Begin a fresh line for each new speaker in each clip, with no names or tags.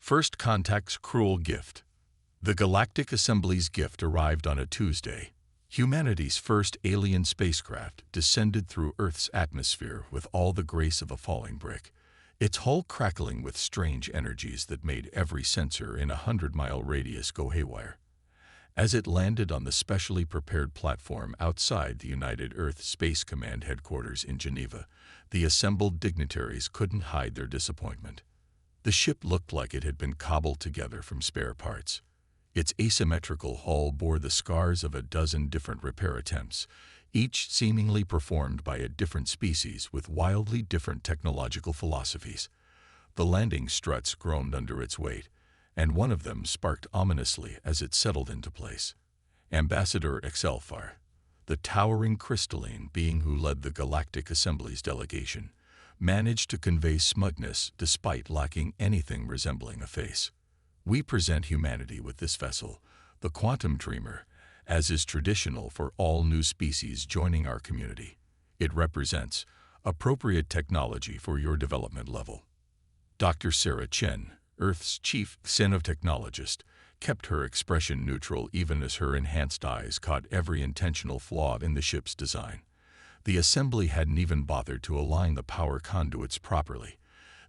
First Contact's cruel gift. The Galactic Assembly's gift arrived on a Tuesday. Humanity's first alien spacecraft descended through Earth's atmosphere with all the grace of a falling brick, its hull crackling with strange energies that made every sensor in a 100-mile radius go haywire. As it landed on the specially prepared platform outside the United Earth Space Command headquarters in Geneva, the assembled dignitaries couldn't hide their disappointment. The ship looked like it had been cobbled together from spare parts. Its asymmetrical hull bore the scars of a dozen different repair attempts, each seemingly performed by a different species with wildly different technological philosophies. The landing struts groaned under its weight, and one of them sparked ominously as it settled into place. Ambassador Excelfar, the towering crystalline being who led the Galactic Assembly's delegation, managed to convey smugness despite lacking anything resembling a face. We present humanity with this vessel, the Quantum Dreamer, as is traditional for all new species joining our community. It represents appropriate technology for your development level. Dr. Sarah Chen, Earth's chief xenotechnologist, kept her expression neutral even as her enhanced eyes caught every intentional flaw in the ship's design. The assembly hadn't even bothered to align the power conduits properly.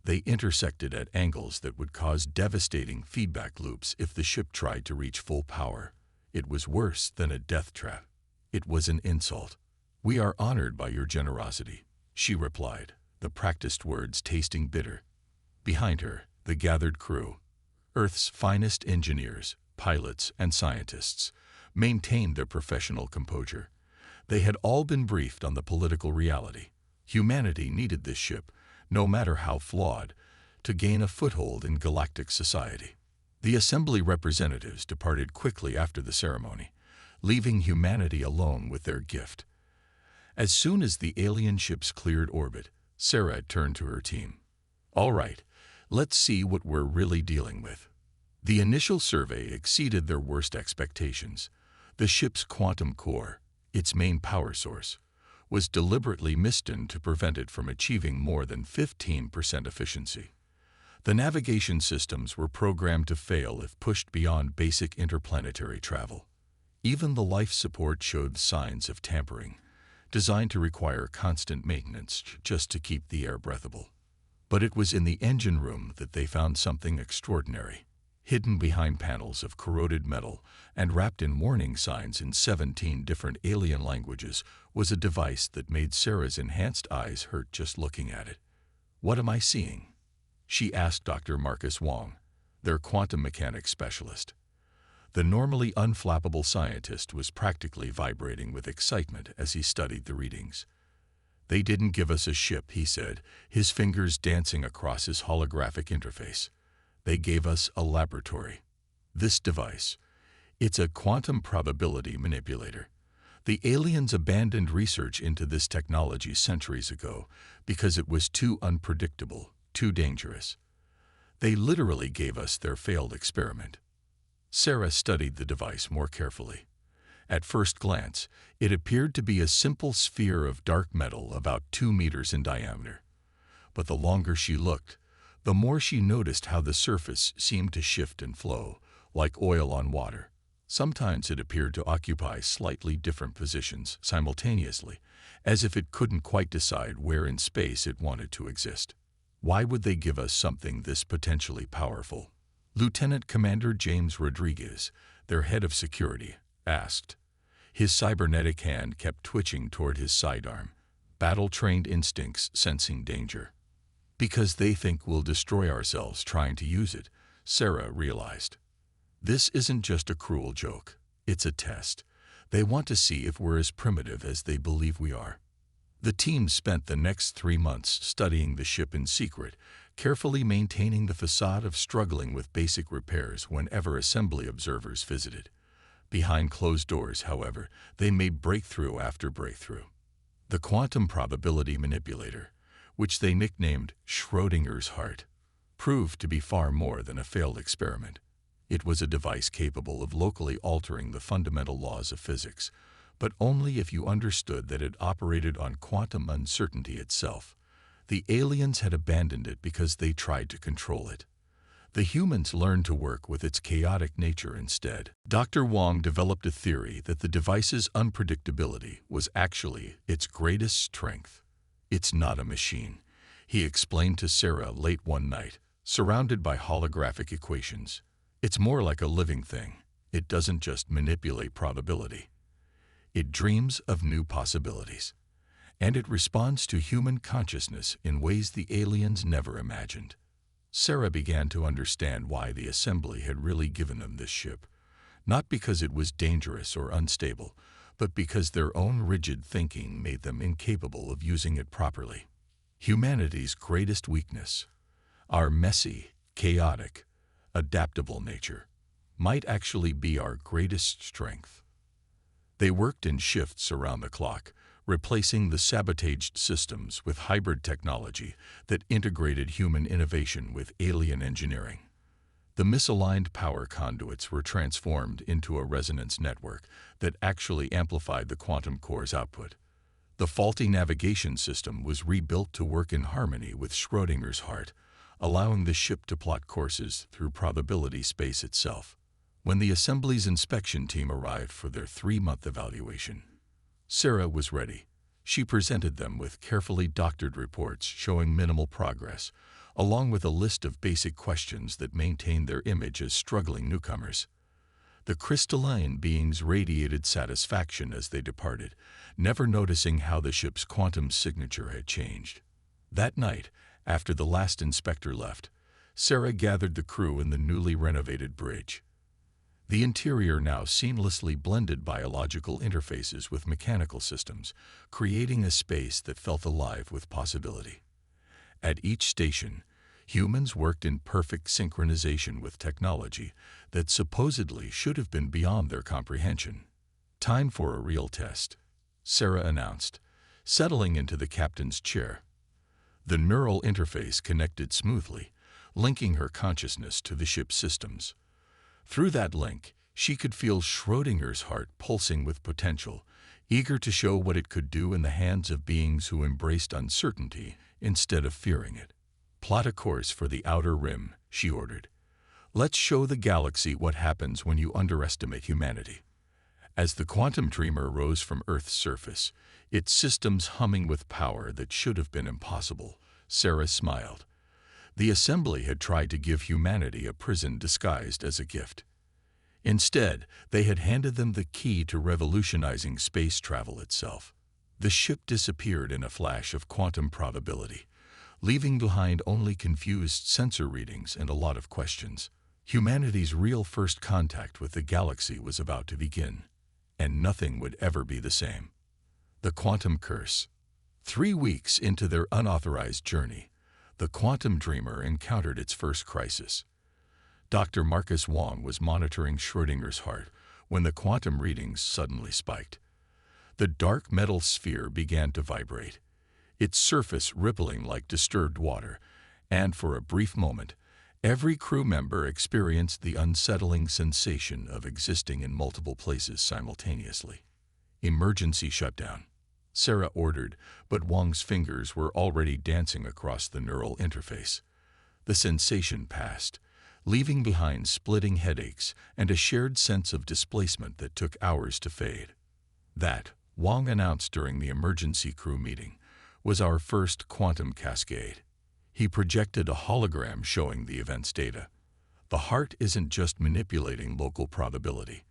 They intersected at angles that would cause devastating feedback loops if the ship tried to reach full power. It was worse than a death trap. It was an insult. "We are honored by your generosity," she replied, the practiced words tasting bitter. Behind her, the gathered crew, Earth's finest engineers, pilots, and scientists, maintained their professional composure. They had all been briefed on the political reality. Humanity needed this ship, no matter how flawed, to gain a foothold in galactic society. The assembly representatives departed quickly after the ceremony, leaving humanity alone with their gift. As soon as the alien ships cleared orbit, Sarah turned to her team. "All right, let's see what we're really dealing with." The initial survey exceeded their worst expectations. The ship's quantum core, its main power source, was deliberately misdone to prevent it from achieving more than 15% efficiency. The navigation systems were programmed to fail if pushed beyond basic interplanetary travel. Even the life support showed signs of tampering, designed to require constant maintenance just to keep the air breathable. But it was in the engine room that they found something extraordinary. Hidden behind panels of corroded metal and wrapped in warning signs in 17 different alien languages was a device that made Sarah's enhanced eyes hurt just looking at it. "What am I seeing?" she asked Dr. Marcus Wong, their quantum mechanics specialist. The normally unflappable scientist was practically vibrating with excitement as he studied the readings. "They didn't give us a ship," he said, his fingers dancing across his holographic interface. "They gave us a laboratory. This device, it's a quantum probability manipulator. The aliens abandoned research into this technology centuries ago because it was too unpredictable, too dangerous. They literally gave us their failed experiment." Sarah studied the device more carefully. At first glance, it appeared to be a simple sphere of dark metal about 2 meters in diameter. But the longer she looked, the more she noticed how the surface seemed to shift and flow, like oil on water. Sometimes it appeared to occupy slightly different positions simultaneously, as if it couldn't quite decide where in space it wanted to exist. Why would they give us something this potentially powerful? Lieutenant Commander James Rodriguez, their head of security, asked. His cybernetic hand kept twitching toward his sidearm, battle-trained instincts sensing danger. "Because they think we'll destroy ourselves trying to use it," Sarah realized. "This isn't just a cruel joke. It's a test. They want to see if we're as primitive as they believe we are." The team spent the next 3 months studying the ship in secret, carefully maintaining the facade of struggling with basic repairs whenever assembly observers visited. Behind closed doors, however, they made breakthrough after breakthrough. The quantum probability manipulator, which they nicknamed Schrödinger's heart, proved to be far more than a failed experiment. It was a device capable of locally altering the fundamental laws of physics, but only if you understood that it operated on quantum uncertainty itself. The aliens had abandoned it because they tried to control it. The humans learned to work with its chaotic nature instead. Dr. Wong developed a theory that the device's unpredictability was actually its greatest strength. "It's not a machine," he explained to Sarah late one night, surrounded by holographic equations. "It's more like a living thing. It doesn't just manipulate probability. It dreams of new possibilities. And it responds to human consciousness in ways the aliens never imagined." Sarah began to understand why the assembly had really given them this ship. Not because it was dangerous or unstable, but because their own rigid thinking made them incapable of using it properly. Humanity's greatest weakness, our messy, chaotic, adaptable nature, might actually be our greatest strength. They worked in shifts around the clock, replacing the sabotaged systems with hybrid technology that integrated human innovation with alien engineering. The misaligned power conduits were transformed into a resonance network that actually amplified the quantum core's output. The faulty navigation system was rebuilt to work in harmony with Schrödinger's heart, allowing the ship to plot courses through probability space itself. When the assembly's inspection team arrived for their 3-month evaluation, Sarah was ready. She presented them with carefully doctored reports showing minimal progress, along with a list of basic questions that maintained their image as struggling newcomers. The crystalline beings radiated satisfaction as they departed, never noticing how the ship's quantum signature had changed. That night, after the last inspector left, Sarah gathered the crew in the newly renovated bridge. The interior now seamlessly blended biological interfaces with mechanical systems, creating a space that felt alive with possibility. At each station, humans worked in perfect synchronization with technology that supposedly should have been beyond their comprehension. "Time for a real test," Sarah announced, settling into the captain's chair. The neural interface connected smoothly, linking her consciousness to the ship's systems. Through that link, she could feel Schrödinger's heart pulsing with potential, eager to show what it could do in the hands of beings who embraced uncertainty instead of fearing it. "Plot a course for the outer rim," she ordered. "Let's show the galaxy what happens when you underestimate humanity." As the quantum dreamer rose from Earth's surface, its systems humming with power that should have been impossible, Sarah smiled. The assembly had tried to give humanity a prison disguised as a gift. Instead, they had handed them the key to revolutionizing space travel itself. The ship disappeared in a flash of quantum probability, leaving behind only confused sensor readings and a lot of questions. Humanity's real first contact with the galaxy was about to begin, and nothing would ever be the same. The quantum curse. 3 weeks into their unauthorized journey, the quantum dreamer encountered its first crisis. Dr. Marcus Wong was monitoring Schrödinger's heart when the quantum readings suddenly spiked. The dark metal sphere began to vibrate, its surface rippling like disturbed water, and for a brief moment, every crew member experienced the unsettling sensation of existing in multiple places simultaneously. "Emergency shutdown," Sarah ordered, but Wong's fingers were already dancing across the neural interface. The sensation passed, leaving behind splitting headaches and a shared sense of displacement that took hours to fade. "That," Wong announced during the emergency crew meeting, "was our first quantum cascade." He projected a hologram showing the event's data. "The heart isn't just manipulating local probability.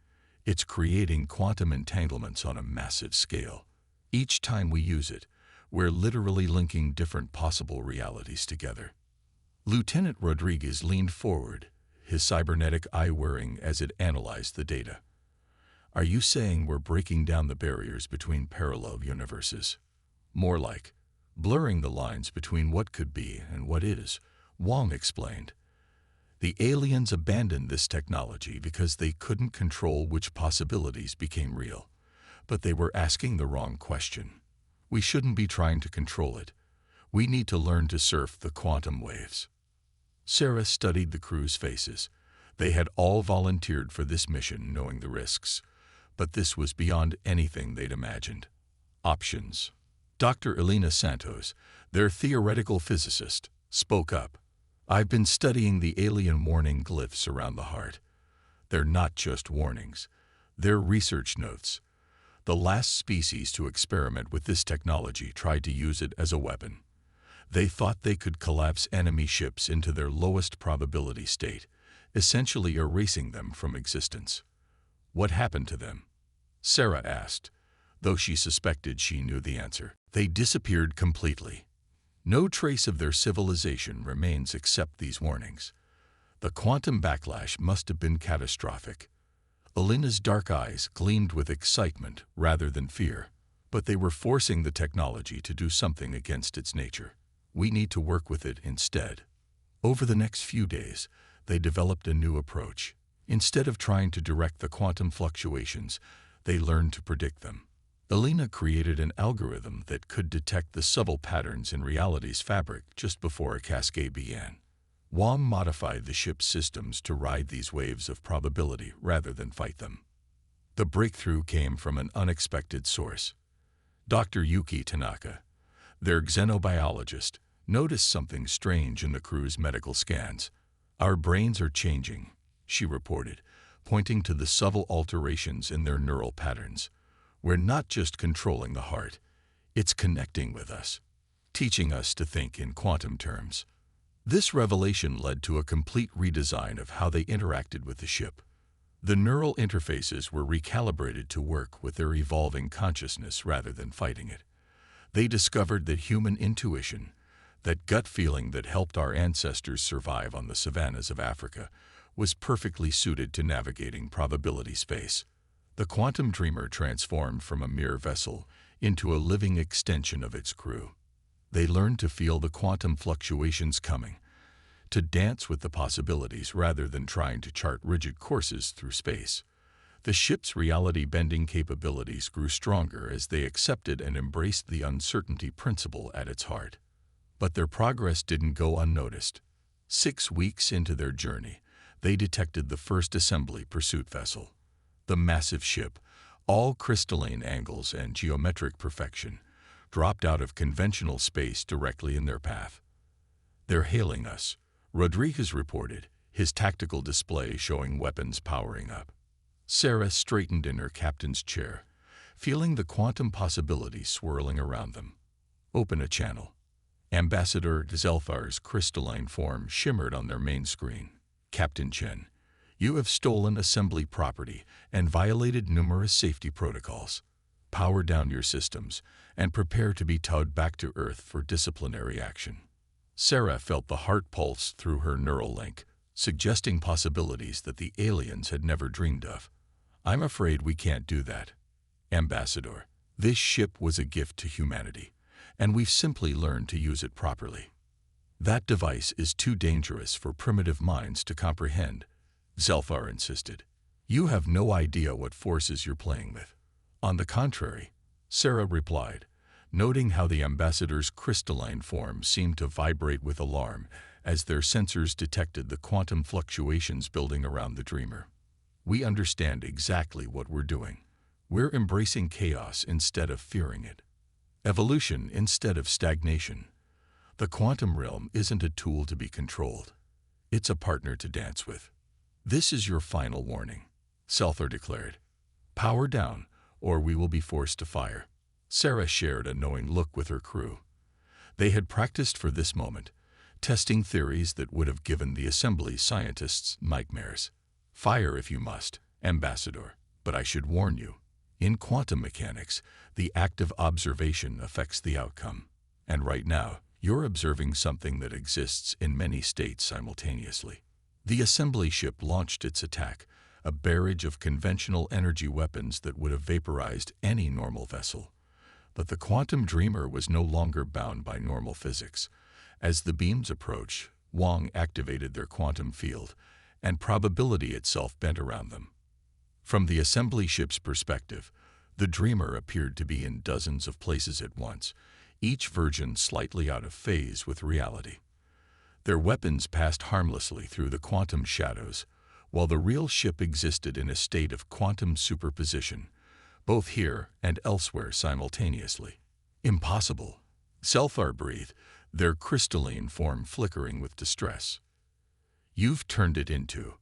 It's creating quantum entanglements on a massive scale. Each time we use it, we're literally linking different possible realities together." Lieutenant Rodriguez leaned forward, his cybernetic eye whirring as it analyzed the data. "Are you saying we're breaking down the barriers between parallel universes?" "More like blurring the lines between what could be and what is," Wong explained. "The aliens abandoned this technology because they couldn't control which possibilities became real. But they were asking the wrong question. We shouldn't be trying to control it. We need to learn to surf the quantum waves." Sarah studied the crew's faces. They had all volunteered for this mission knowing the risks, but this was beyond anything they'd imagined. Options. Dr. Elena Santos, their theoretical physicist, spoke up. I've been studying the alien warning glyphs around the heart. They're not just warnings. They're research notes. The last species to experiment with this technology tried to use it as a weapon. They thought they could collapse enemy ships into their lowest probability state, essentially erasing them from existence. What happened to them? Sarah asked, though she suspected she knew the answer. They disappeared completely. No trace of their civilization remains except these warnings. The quantum backlash must have been catastrophic. Alina's dark eyes gleamed with excitement rather than fear, but they were forcing the technology to do something against its nature. We need to work with it instead. Over the next few days, they developed a new approach. Instead of trying to direct the quantum fluctuations, they learned to predict them. Alina created an algorithm that could detect the subtle patterns in reality's fabric just before a cascade began. Wang modified the ship's systems to ride these waves of probability rather than fight them. The breakthrough came from an unexpected source. Dr. Yuki Tanaka, their xenobiologist, noticed something strange in the crew's medical scans. "Our brains are changing," she reported, pointing to the subtle alterations in their neural patterns. "We're not just controlling the heart, it's connecting with us, teaching us to think in quantum terms." This revelation led to a complete redesign of how they interacted with the ship. The neural interfaces were recalibrated to work with their evolving consciousness rather than fighting it. They discovered that human intuition, that gut feeling that helped our ancestors survive on the savannas of Africa, was perfectly suited to navigating probability space. The quantum dreamer transformed from a mere vessel into a living extension of its crew. They learned to feel the quantum fluctuations coming, to dance with the possibilities rather than trying to chart rigid courses through space. The ship's reality-bending capabilities grew stronger as they accepted and embraced the uncertainty principle at its heart. But their progress didn't go unnoticed. 6 weeks into their journey, they detected the first assembly pursuit vessel. The massive ship, all crystalline angles and geometric perfection, dropped out of conventional space directly in their path. "They're hailing us," Rodriguez reported, his tactical display showing weapons powering up. Sarah straightened in her captain's chair, feeling the quantum possibilities swirling around them. "Open a channel." Ambassador Zelfar's crystalline form shimmered on their main screen. "Captain Chen, you have stolen assembly property and violated numerous safety protocols. Power down your systems and prepare to be towed back to Earth for disciplinary action." Sarah felt the heart pulse through her neural link, suggesting possibilities that the aliens had never dreamed of. "I'm afraid we can't do that, Ambassador. This ship was a gift to humanity, and we've simply learned to use it properly." "That device is too dangerous for primitive minds to comprehend," Zelfar insisted. "You have no idea what forces you're playing with." "On the contrary," Sarah replied, noting how the ambassador's crystalline form seemed to vibrate with alarm as their sensors detected the quantum fluctuations building around the dreamer. "We understand exactly what we're doing. We're embracing chaos instead of fearing it. Evolution instead of stagnation. The quantum realm isn't a tool to be controlled. It's a partner to dance with." "This is your final warning," Selther declared. "Power down, or we will be forced to fire." Sarah shared a knowing look with her crew. They had practiced for this moment, testing theories that would have given the assembly scientists nightmares. "Fire if you must, Ambassador, but I should warn you. In quantum mechanics, the act of observation affects the outcome. And right now, you're observing something that exists in many states simultaneously." The assembly ship launched its attack, a barrage of conventional energy weapons that would have vaporized any normal vessel. But the quantum dreamer was no longer bound by normal physics. As the beams approached, Wang activated their quantum field, and probability itself bent around them. From the assembly ship's perspective, the dreamer appeared to be in dozens of places at once, each version slightly out of phase with reality. Their weapons passed harmlessly through the quantum shadows, while the real ship existed in a state of quantum superposition, both here and elsewhere simultaneously. "Impossible," Selfar breathed, their crystalline form flickering with distress. You've turned it into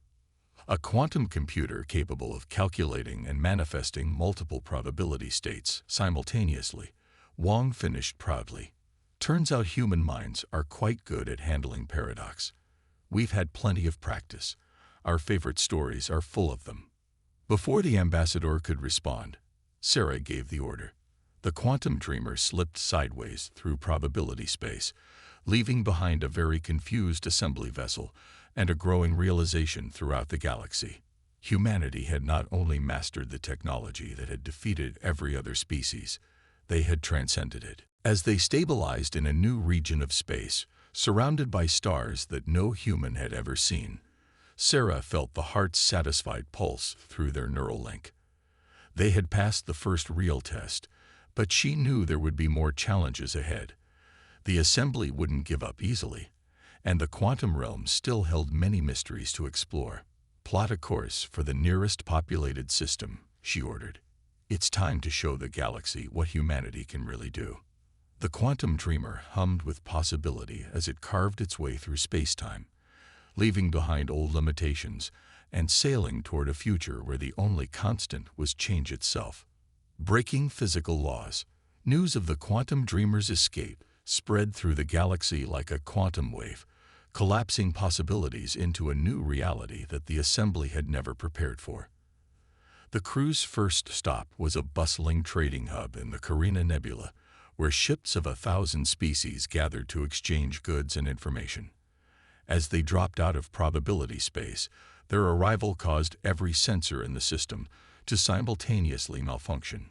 a quantum computer capable of calculating and manifesting multiple probability states simultaneously, Wang finished proudly. Turns out human minds are quite good at handling paradox. We've had plenty of practice. Our favorite stories are full of them. Before the ambassador could respond, Sarah gave the order. The quantum dreamer slipped sideways through probability space, leaving behind a very confused assembly vessel and a growing realization throughout the galaxy. Humanity had not only mastered the technology that had defeated every other species, they had transcended it. As they stabilized in a new region of space, surrounded by stars that no human had ever seen, Sarah felt the heart's satisfied pulse through their neural link. They had passed the first real test, but she knew there would be more challenges ahead. The assembly wouldn't give up easily, and the quantum realm still held many mysteries to explore. Plot a course for the nearest populated system, she ordered. It's time to show the galaxy what humanity can really do. The quantum dreamer hummed with possibility as it carved its way through space-time, leaving behind old limitations and sailing toward a future where the only constant was change itself. Breaking physical laws, news of the quantum dreamer's escape spread through the galaxy like a quantum wave, collapsing possibilities into a new reality that the assembly had never prepared for. The crew's first stop was a bustling trading hub in the Carina Nebula, where ships of 1,000 species gathered to exchange goods and information. As they dropped out of probability space, their arrival caused every sensor in the system to simultaneously malfunction.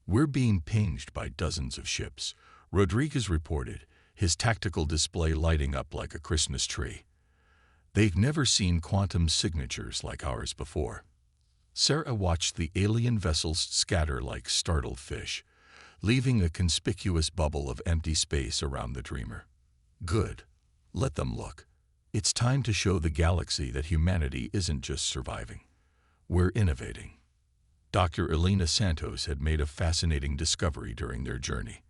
"We're being pinged by dozens of ships," Rodriguez reported, his tactical display lighting up like a Christmas tree. "They've never seen quantum signatures like ours before." Sarah watched the alien vessels scatter like startled fish, leaving a conspicuous bubble of empty space around the dreamer. "Good. Let them look. It's time to show the galaxy that humanity isn't just surviving. We're innovating." Dr. Elena Santos had made a fascinating discovery during their journey.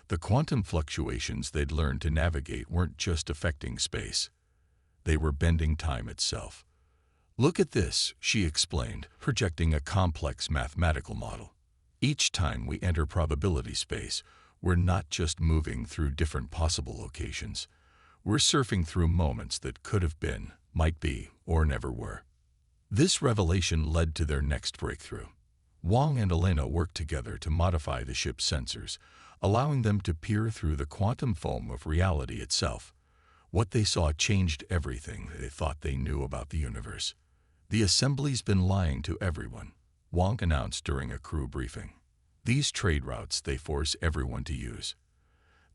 The quantum fluctuations they'd learned to navigate weren't just affecting space. They were bending time itself. "Look at this," she explained, projecting a complex mathematical model. "Each time we enter probability space, we're not just moving through different possible locations. We're surfing through moments that could have been, might be, or never were." This revelation led to their next breakthrough. Wang and Elena worked together to modify the ship's sensors, allowing them to peer through the quantum foam of reality itself. What they saw changed everything they thought they knew about the universe. "The assembly's been lying to everyone," Wang announced during a crew briefing. "These trade routes they force everyone to use.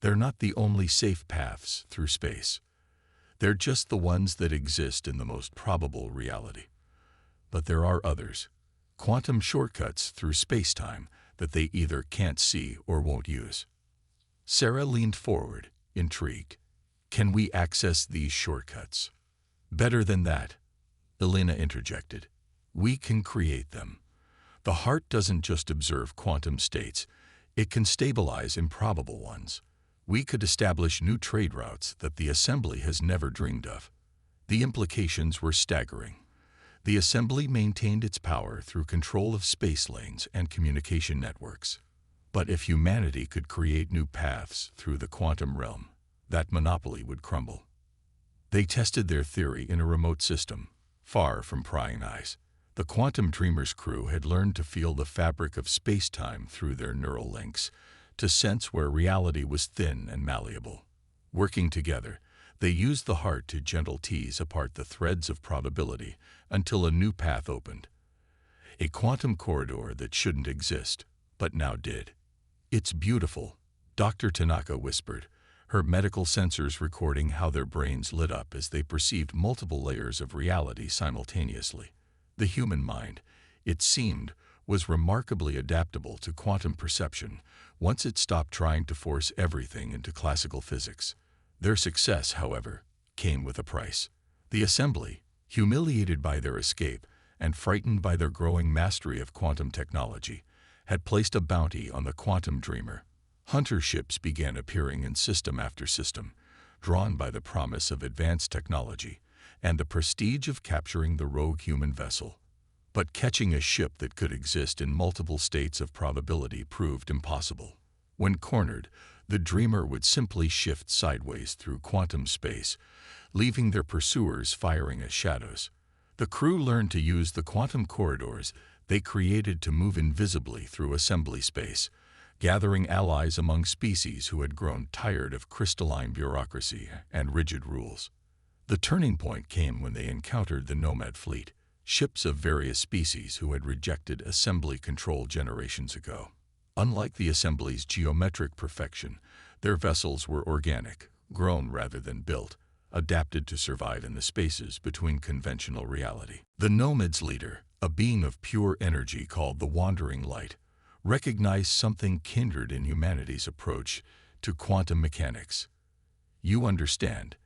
They're not the only safe paths through space. They're just the ones that exist in the most probable reality. But there are others, quantum shortcuts through space-time that they either can't see or won't use." Sarah leaned forward, intrigued. "Can we access these shortcuts?" "Better than that," Elena interjected. "We can create them. The heart doesn't just observe quantum states, it can stabilize improbable ones. We could establish new trade routes that the assembly has never dreamed of." The implications were staggering. The assembly maintained its power through control of space lanes and communication networks. But if humanity could create new paths through the quantum realm, that monopoly would crumble. They tested their theory in a remote system, far from prying eyes. The quantum dreamer's crew had learned to feel the fabric of space-time through their neural links, to sense where reality was thin and malleable. Working together, they used the heart to gently tease apart the threads of probability until a new path opened. A quantum corridor that shouldn't exist, but now did. "It's beautiful," Dr. Tanaka whispered, her medical sensors recording how their brains lit up as they perceived multiple layers of reality simultaneously. The human mind, it seemed, was remarkably adaptable to quantum perception once it stopped trying to force everything into classical physics. Their success, however, came with a price. The assembly, humiliated by their escape and frightened by their growing mastery of quantum technology, had placed a bounty on the quantum dreamer, Hunter ships began appearing in system after system, drawn by the promise of advanced technology and the prestige of capturing the rogue human vessel. But catching a ship that could exist in multiple states of probability proved impossible. When cornered, the dreamer would simply shift sideways through quantum space, leaving their pursuers firing as shadows. The crew learned to use the quantum corridors they created to move invisibly through assembly space, gathering allies among species who had grown tired of crystalline bureaucracy and rigid rules. The turning point came when they encountered the Nomad fleet, ships of various species who had rejected assembly control generations ago. Unlike the assembly's geometric perfection, their vessels were organic, grown rather than built, adapted to survive in the spaces between conventional reality. The Nomad's leader, a being of pure energy called the Wandering Light, recognized something kindred in humanity's approach to quantum mechanics. You understand.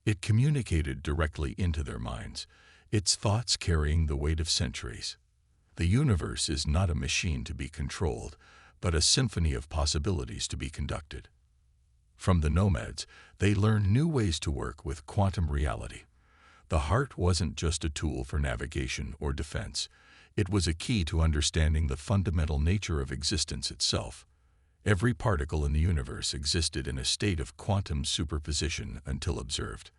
It communicated directly into their minds, its thoughts carrying the weight of centuries. The universe is not a machine to be controlled, but a symphony of possibilities to be conducted. From the Nomads, they learned new ways to work with quantum reality. The heart wasn't just a tool for navigation or defense. It was a key to understanding the fundamental nature of existence itself. Every particle in the universe existed in a state of quantum superposition until observed.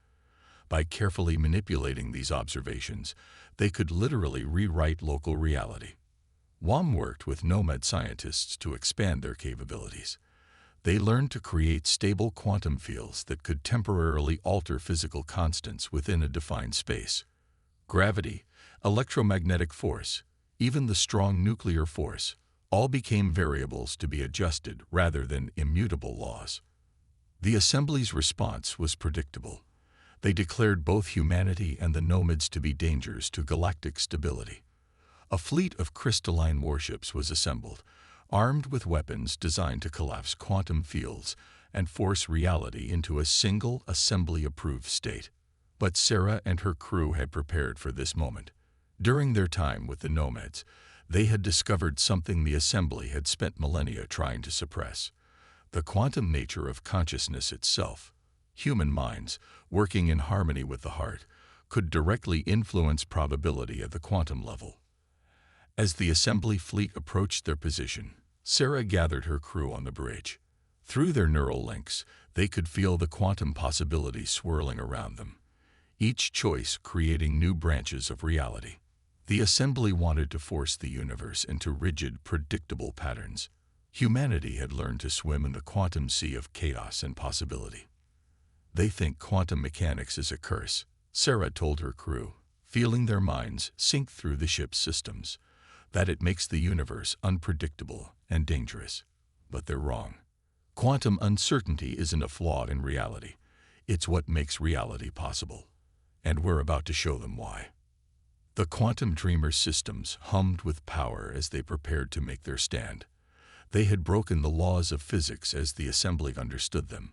By carefully manipulating these observations, they could literally rewrite local reality. WAM worked with Nomad scientists to expand their capabilities. They learned to create stable quantum fields that could temporarily alter physical constants within a defined space. Gravity, electromagnetic force, even the strong nuclear force, all became variables to be adjusted rather than immutable laws. The assembly's response was predictable. They declared both humanity and the Nomads to be dangers to galactic stability. A fleet of crystalline warships was assembled, armed with weapons designed to collapse quantum fields and force reality into a single assembly-approved state. But Sarah and her crew had prepared for this moment. During their time with the Nomads, they had discovered something the assembly had spent millennia trying to suppress: the quantum nature of consciousness itself. Human minds, working in harmony with the heart, could directly influence probability at the quantum level. As the assembly fleet approached their position, Sarah gathered her crew on the bridge. Through their neural links, they could feel the quantum possibilities swirling around them, each choice creating new branches of reality. The assembly wanted to force the universe into rigid, predictable patterns. Humanity had learned to swim in the quantum sea of chaos and possibility. They think quantum mechanics is a curse, Sarah told her crew, feeling their minds sink through the ship's systems, that it makes the universe unpredictable and dangerous. But they're wrong. Quantum uncertainty isn't a flaw in reality. It's what makes reality possible. And we're about to show them why. The quantum dreamers' systems hummed with power as they prepared to make their stand. They had broken the laws of physics as the assembly understood them,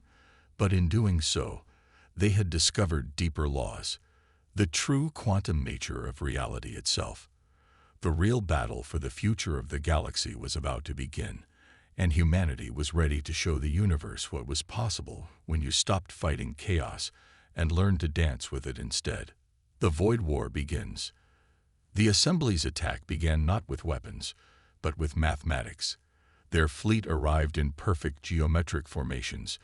but in doing so, they had discovered deeper laws, the true quantum nature of reality itself. The real battle for the future of the galaxy was about to begin, and humanity was ready to show the universe what was possible when you stopped fighting chaos and learned to dance with it instead. The Void War begins. The assembly's attack began not with weapons, but with mathematics. Their fleet arrived in perfect geometric formations,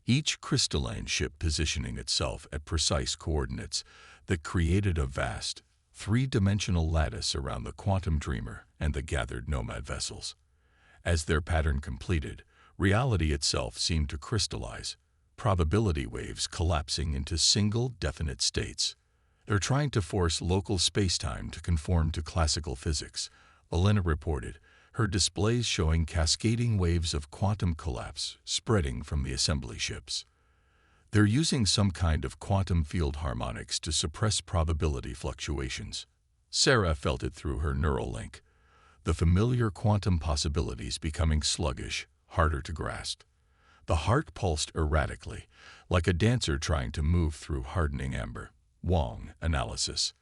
each crystalline ship positioning itself at precise coordinates that created a vast, three-dimensional lattice around the quantum dreamer and the gathered Nomad vessels. As their pattern completed, reality itself seemed to crystallize, probability waves collapsing into single, definite states. They're trying to force local space-time to conform to classical physics, Elena reported, her displays showing cascading waves of quantum collapse spreading from the assembly ships. They're using some kind of quantum field harmonics to suppress probability fluctuations. Sarah felt it through her neural link, the familiar quantum possibilities becoming sluggish, harder to grasp. The heart pulsed erratically, like a dancer trying to move through hardening amber. Wong analysis.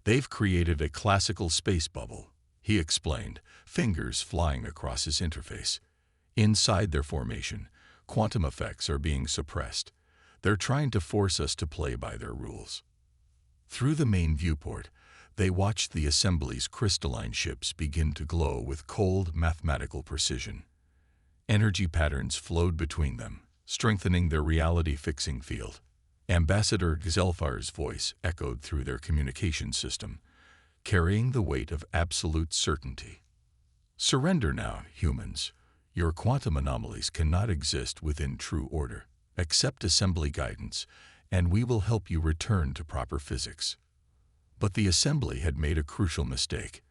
They've created a classical space bubble, he explained, fingers flying across his interface. Inside their formation, quantum effects are being suppressed. They're trying to force us to play by their rules. Through the main viewport, they watched the assembly's crystalline ships begin to glow with cold mathematical precision. Energy patterns flowed between them, strengthening their reality-fixing field. Ambassador Xelfar's voice echoed through their communication system, carrying the weight of absolute certainty. Surrender now, humans. Your quantum anomalies cannot exist within true order. Accept assembly guidance, and we will help you return to proper physics. But the assembly had made a crucial mistake.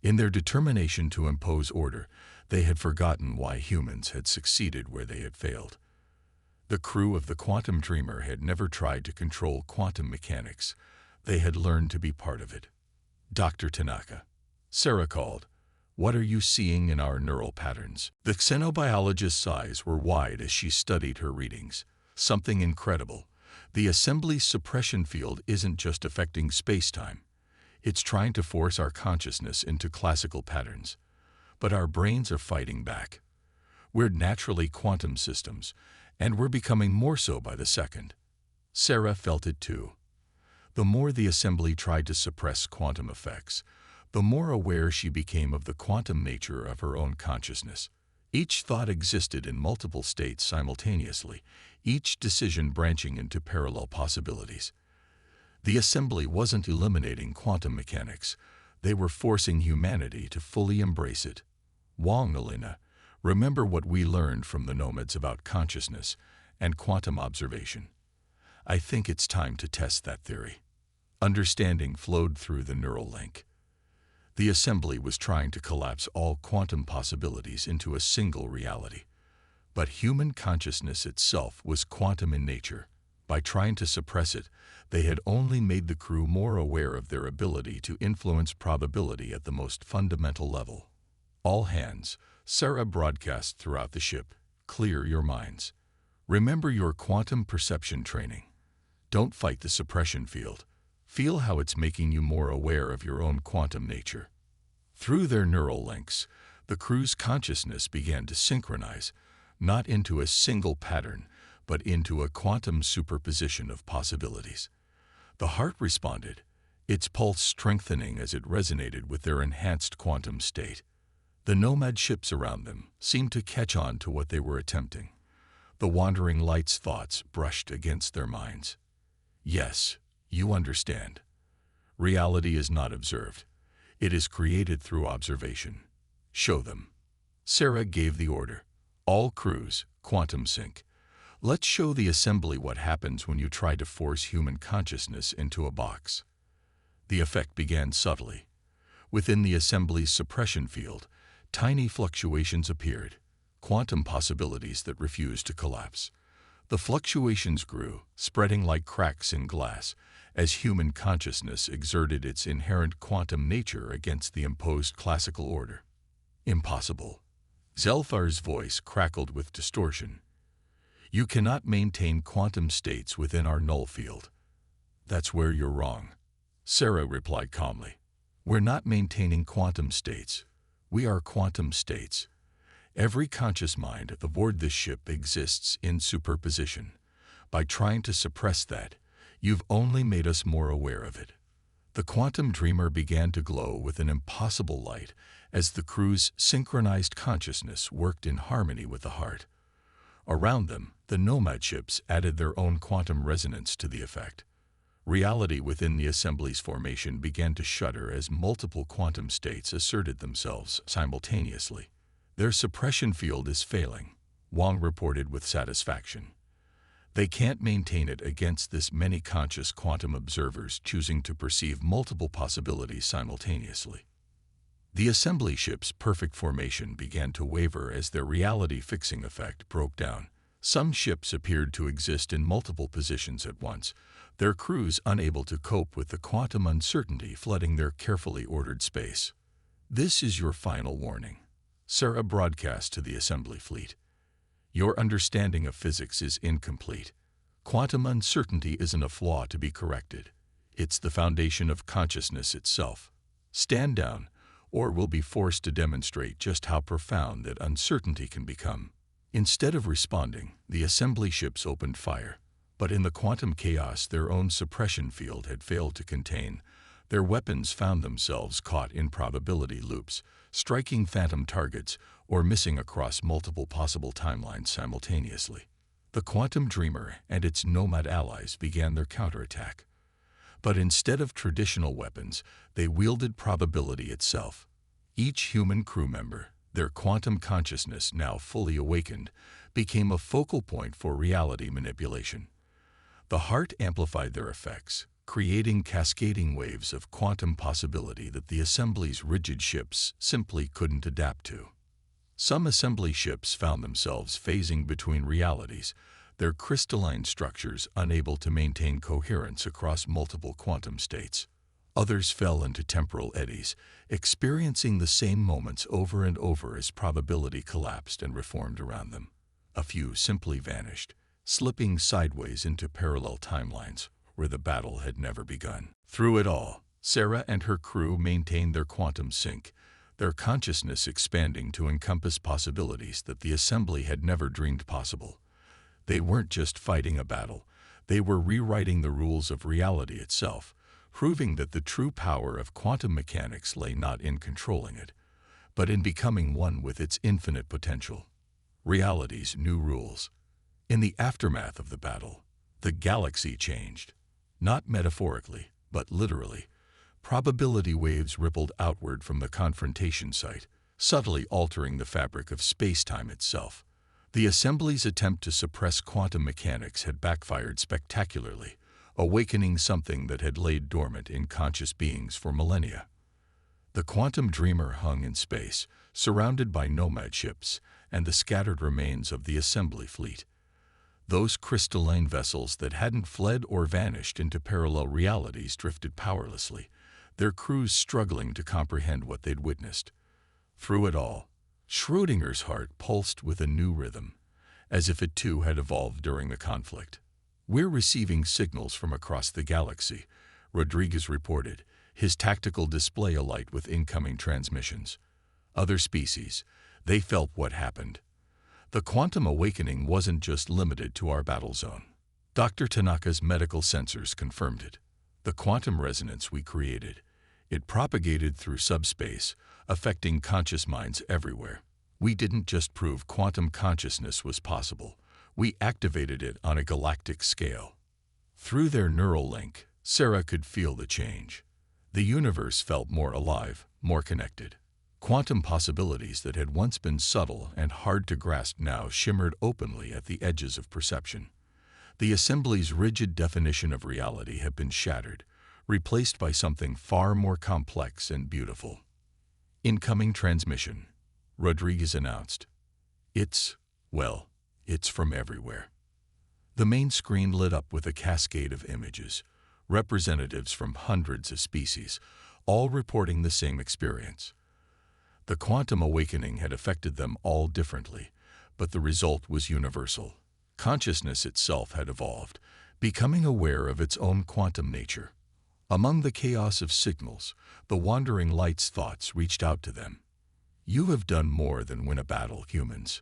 In their determination to impose order, they had forgotten why humans had succeeded where they had failed. The crew of the Quantum Dreamer had never tried to control quantum mechanics. They had learned to be part of it. Dr. Tanaka. Sarah called. What are you seeing in our neural patterns? The xenobiologist's eyes were wide as she studied her readings. Something incredible. The assembly's suppression field isn't just affecting space-time. It's trying to force our consciousness into classical patterns. But our brains are fighting back. We're naturally quantum systems, and we're becoming more so by the second. Sarah felt it too. The more the assembly tried to suppress quantum effects, the more aware she became of the quantum nature of her own consciousness. Each thought existed in multiple states simultaneously, each decision branching into parallel possibilities. The assembly wasn't eliminating quantum mechanics. They were forcing humanity to fully embrace it. Wang Elena, remember what we learned from the nomads about consciousness and quantum observation. I think it's time to test that theory. Understanding flowed through the neural link. The assembly was trying to collapse all quantum possibilities into a single reality. But human consciousness itself was quantum in nature. By trying to suppress it, they had only made the crew more aware of their ability to influence probability at the most fundamental level. All hands, Sarah broadcast throughout the ship, clear your minds. Remember your quantum perception training. Don't fight the suppression field. Feel how it's making you more aware of your own quantum nature. Through their neural links, the crew's consciousness began to synchronize, not into a single pattern, but into a quantum superposition of possibilities. The heart responded, its pulse strengthening as it resonated with their enhanced quantum state. The nomad ships around them seemed to catch on to what they were attempting. The wandering light's thoughts brushed against their minds. Yes, you understand. Reality is not observed. It is created through observation. Show them. Sarah gave the order. All crews, quantum sync. Let's show the assembly what happens when you try to force human consciousness into a box. The effect began subtly. Within the assembly's suppression field, tiny fluctuations appeared, quantum possibilities that refused to collapse. The fluctuations grew, spreading like cracks in glass, as human consciousness exerted its inherent quantum nature against the imposed classical order. Impossible. Xelfar's voice crackled with distortion. You cannot maintain quantum states within our null field. That's where you're wrong. Sarah replied calmly. We're not maintaining quantum states. We are quantum states. Every conscious mind aboard this ship exists in superposition. By trying to suppress that, you've only made us more aware of it. The Quantum Dreamer began to glow with an impossible light as the crew's synchronized consciousness worked in harmony with the heart. Around them, the nomad ships added their own quantum resonance to the effect. Reality within the assembly's formation began to shudder as multiple quantum states asserted themselves simultaneously. Their suppression field is failing, Wang reported with satisfaction. They can't maintain it against this many conscious quantum observers choosing to perceive multiple possibilities simultaneously. The assembly ship's perfect formation began to waver as their reality-fixing effect broke down. Some ships appeared to exist in multiple positions at once, their crews unable to cope with the quantum uncertainty flooding their carefully ordered space. This is your final warning. Sarah broadcast to the assembly fleet. Your understanding of physics is incomplete. Quantum uncertainty isn't a flaw to be corrected. It's the foundation of consciousness itself. Stand down, or will be forced to demonstrate just how profound that uncertainty can become. Instead of responding, the assembly ships opened fire. But in the quantum chaos their own suppression field had failed to contain, their weapons found themselves caught in probability loops, striking phantom targets or missing across multiple possible timelines simultaneously. The quantum dreamer and its nomad allies began their counterattack. But instead of traditional weapons, they wielded probability itself. Each human crew member, their quantum consciousness now fully awakened, became a focal point for reality manipulation. The heart amplified their effects, creating cascading waves of quantum possibility that the assembly's rigid ships simply couldn't adapt to. Some assembly ships found themselves phasing between realities, their crystalline structures unable to maintain coherence across multiple quantum states. Others fell into temporal eddies, experiencing the same moments over and over as probability collapsed and reformed around them. A few simply vanished, slipping sideways into parallel timelines where the battle had never begun. Through it all, Sarah and her crew maintained their quantum sync, their consciousness expanding to encompass possibilities that the assembly had never dreamed possible. They weren't just fighting a battle, they were rewriting the rules of reality itself, proving that the true power of quantum mechanics lay not in controlling it, but in becoming one with its infinite potential. Reality's new rules. In the aftermath of the battle, the galaxy changed. Not metaphorically, but literally. Probability waves rippled outward from the confrontation site, subtly altering the fabric of space-time itself. The assembly's attempt to suppress quantum mechanics had backfired spectacularly, awakening something that had laid dormant in conscious beings for millennia. The quantum dreamer hung in space, surrounded by nomad ships and the scattered remains of the assembly fleet. Those crystalline vessels that hadn't fled or vanished into parallel realities drifted powerlessly, their crews struggling to comprehend what they'd witnessed. Through it all, Schrödinger's heart pulsed with a new rhythm, as if it too had evolved during the conflict. "We're receiving signals from across the galaxy," Rodriguez reported, his tactical display alight with incoming transmissions. Other species, they felt what happened. The quantum awakening wasn't just limited to our battle zone. Dr. Tanaka's medical sensors confirmed it. The quantum resonance we created, it propagated through subspace, affecting conscious minds everywhere. We didn't just prove quantum consciousness was possible, we activated it on a galactic scale. Through their neural link, Sarah could feel the change. The universe felt more alive, more connected. Quantum possibilities that had once been subtle and hard to grasp now shimmered openly at the edges of perception. The assembly's rigid definition of reality had been shattered, replaced by something far more complex and beautiful. "Incoming transmission," Rodriguez announced. It's from everywhere." The main screen lit up with a cascade of images, representatives from hundreds of species, all reporting the same experience. The quantum awakening had affected them all differently, but the result was universal. Consciousness itself had evolved, becoming aware of its own quantum nature. Among the chaos of signals, the wandering light's thoughts reached out to them. "You have done more than win a battle, humans.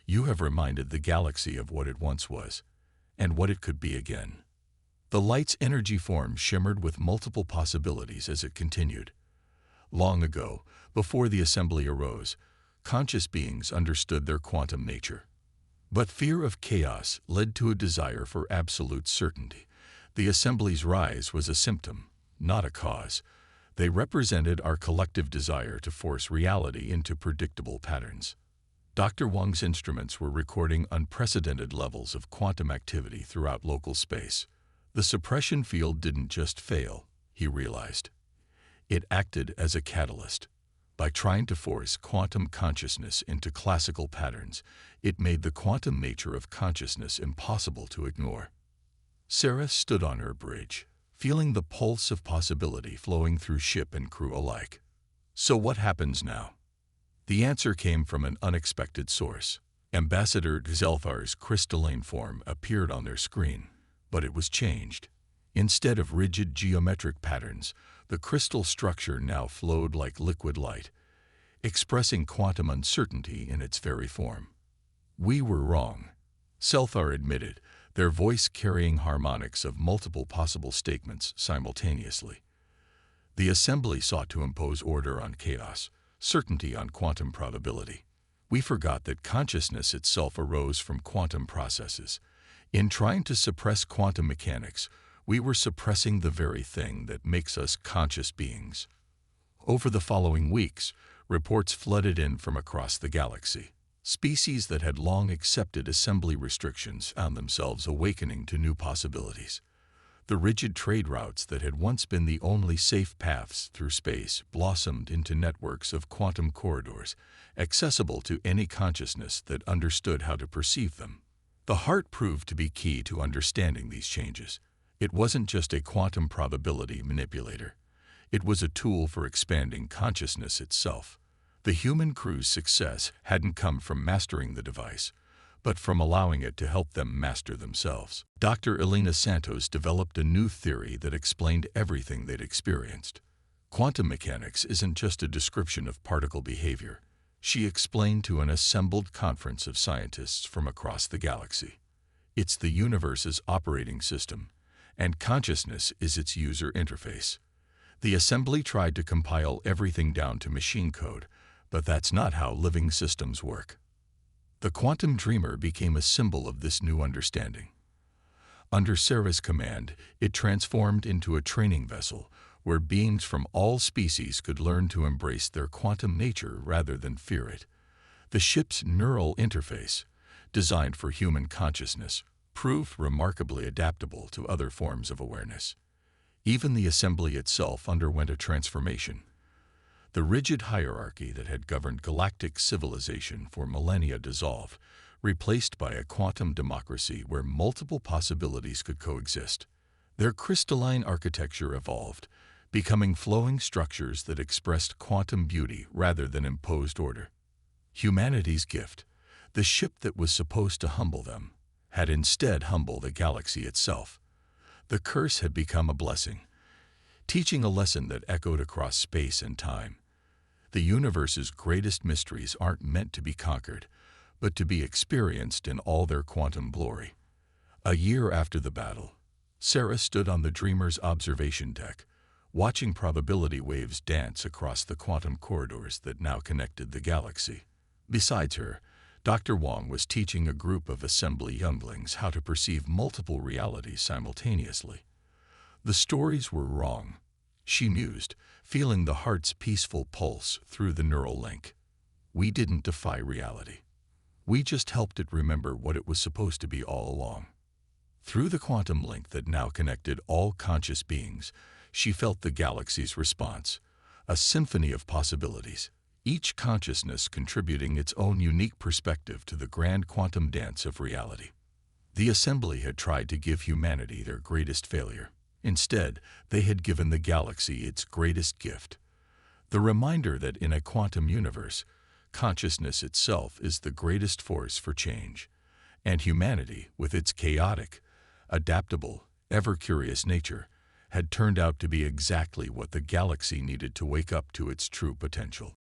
You have reminded the galaxy of what it once was, and what it could be again." The light's energy form shimmered with multiple possibilities as it continued. Long ago, before the assembly arose, conscious beings understood their quantum nature. But fear of chaos led to a desire for absolute certainty. The assembly's rise was a symptom, not a cause. They represented our collective desire to force reality into predictable patterns. Dr. Wang's instruments were recording unprecedented levels of quantum activity throughout local space. The suppression field didn't just fail, he realized. It acted as a catalyst. By trying to force quantum consciousness into classical patterns, it made the quantum nature of consciousness impossible to ignore. Sarah stood on her bridge, feeling the pulse of possibility flowing through ship and crew alike. So what happens now? The answer came from an unexpected source. Ambassador Zelthar's crystalline form appeared on their screen, but it was changed. Instead of rigid geometric patterns, The crystal structure now flowed like liquid light, expressing quantum uncertainty in its very form. We were wrong, Selthar admitted, their voice carrying harmonics of multiple possible statements simultaneously. The assembly sought to impose order on chaos, certainty on quantum probability. We forgot that consciousness itself arose from quantum processes. In trying to suppress quantum mechanics, we were suppressing the very thing that makes us conscious beings. Over the following weeks, reports flooded in from across the galaxy. Species that had long accepted assembly restrictions found themselves awakening to new possibilities. The rigid trade routes that had once been the only safe paths through space blossomed into networks of quantum corridors, accessible to any consciousness that understood how to perceive them. The heart proved to be key to understanding these changes. It wasn't just a quantum probability manipulator. It was a tool for expanding consciousness itself. The human crew's success hadn't come from mastering the device, but from allowing it to help them master themselves. Dr. Elena Santos developed a new theory that explained everything they'd experienced. Quantum mechanics isn't just a description of particle behavior, she explained to an assembled conference of scientists from across the galaxy. It's the universe's operating system, and consciousness is its user interface. The assembly tried to compile everything down to machine code, but that's not how living systems work. The quantum dreamer became a symbol of this new understanding. Under Sarah's command, it transformed into a training vessel where beings from all species could learn to embrace their quantum nature rather than fear it. The ship's neural interface, designed for human consciousness, proved remarkably adaptable to other forms of awareness. Even the assembly itself underwent a transformation. The rigid hierarchy that had governed galactic civilization for millennia dissolved, replaced by a quantum democracy where multiple possibilities could coexist. Their crystalline architecture evolved, becoming flowing structures that expressed quantum beauty rather than imposed order. Humanity's gift, the ship that was supposed to humble them, had instead humbled the galaxy itself. The curse had become a blessing, teaching a lesson that echoed across space and time. The universe's greatest mysteries aren't meant to be conquered, but to be experienced in all their quantum glory. A year after the battle, Sarah stood on the Dreamer's observation deck, watching probability waves dance across the quantum corridors that now connected the galaxy. Besides her, Dr. Wong was teaching a group of assembly younglings how to perceive multiple realities simultaneously. The stories were wrong, she mused, feeling the heart's peaceful pulse through the neural link. We didn't defy reality. We just helped it remember what it was supposed to be all along. Through the quantum link that now connected all conscious beings, she felt the galaxy's response, a symphony of possibilities, each consciousness contributing its own unique perspective to the grand quantum dance of reality. The assembly had tried to give humanity their greatest failure. Instead, they had given the galaxy its greatest gift, the reminder that in a quantum universe, consciousness itself is the greatest force for change, and humanity, with its chaotic, adaptable, ever-curious nature, had turned out to be exactly what the galaxy needed to wake up to its true potential.